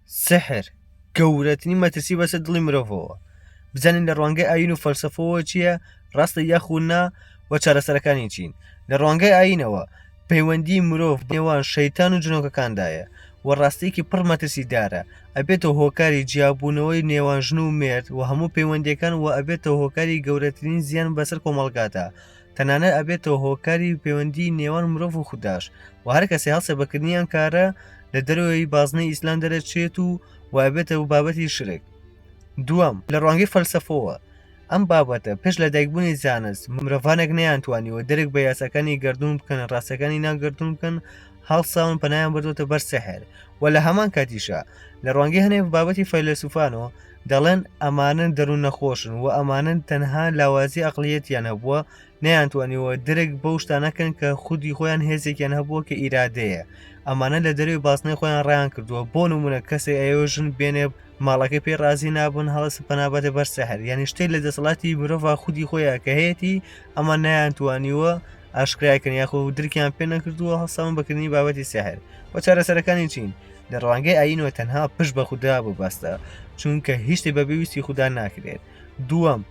سحر گەورەترین مەترسی بەسەر دڵی مرۆڤەوە. بزانین لە ڕوانگەی ئاین و فەلسەفەوە چییە، ڕاستە یاخودنا و چارەسەرەکانی چین. لە ڕوانگەی ئاینەوە پەیوەندی مرۆڤ نێوان شەیتان و جنۆکەکاندایە و ڕاستەیەکی پڕ مەترسیدارە، ئەبێتە هۆکاری جیابوونەوەی نێوان ژن و مێرد و هەموو پەیوەندیەکان و ئەبێتەوە هۆکاری گەورەترین زیان بەسەر کۆمەڵگاتە، تەنانەت ئەبێتەوە هۆکاری پەیوەندی نێوان مرۆڤ و خودداش و هەر کەسێ هەڵسە بەکردنیان کارە لە دەرەوەی بازنەی ئیسلام دەرەچێت و ئەبێتەوە بابەتی شرک. دووەم، لە ڕوانگەی فەلسەفەوە ئەم بابەتە پێش لە دایکبوونی زانست مرۆڤانێک نەیانتوانیوە دەرێک بە یاساکانی گەردوون بکەن، ڕاستەکانی ناگەردوون بکەن، هەڵساون پەنایان بردوتە بەر سەحر. و لە هەمان کاتیشە لە ڕوانگەی هەنێک بابەتی فەیلسوفانەوە دەڵێن ئەمانە دەروون نەخۆشن و ئەمانن تەنها لاوازی عەقڵیەتیان هەبووە، نەیانتوانیوە دەرێک بەو شتانەکەن کە خودی خۆیان هێزێکیان هەبووە کە ئیرادەیە. ئەمانە لە دەروی بازنەی خۆیان ڕایان کردووە. بۆ نمونە کەسێک ئەیۆژن بێنێ ماڵەکەی پێی ڕازی نابن هەڵس پەنابەتە بەر سەحر، یعنی شتێک لە دەسەڵاتی مرۆڤ خودی خۆیان کە هەیەی ئەمە نەیانتوانیوە ئاشکرایکەن یاخۆ درکیان پێ نەکردووە هەڵساون بەکردنی بابەتی سەحر. و چارەسەرەکانی چین لە ڕوانگەی ئاینەوە تەنها پشت بە خوددا ببەستە، چونکە هیچ شتێک بە پێویستی خوددا ناکرێت. دووەم،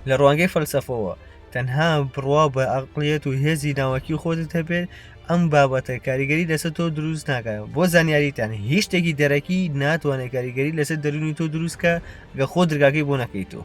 لە ڕوانگەی فەلسەفەوە تەنها بڕوا بە عەقڵیەت و هێزی ناوەکی خۆتت هەبێت، ئەم بابەتە کاریگەری لەسەر تۆ دروست ناکات. بۆ زانیاریتان هیچ شتێکی دەرەکی ناتوانێت کاریگەری لەسەر دەرونی تۆ دروستکە گە خۆ دەرگاکەی بۆ نەکەیتەوە.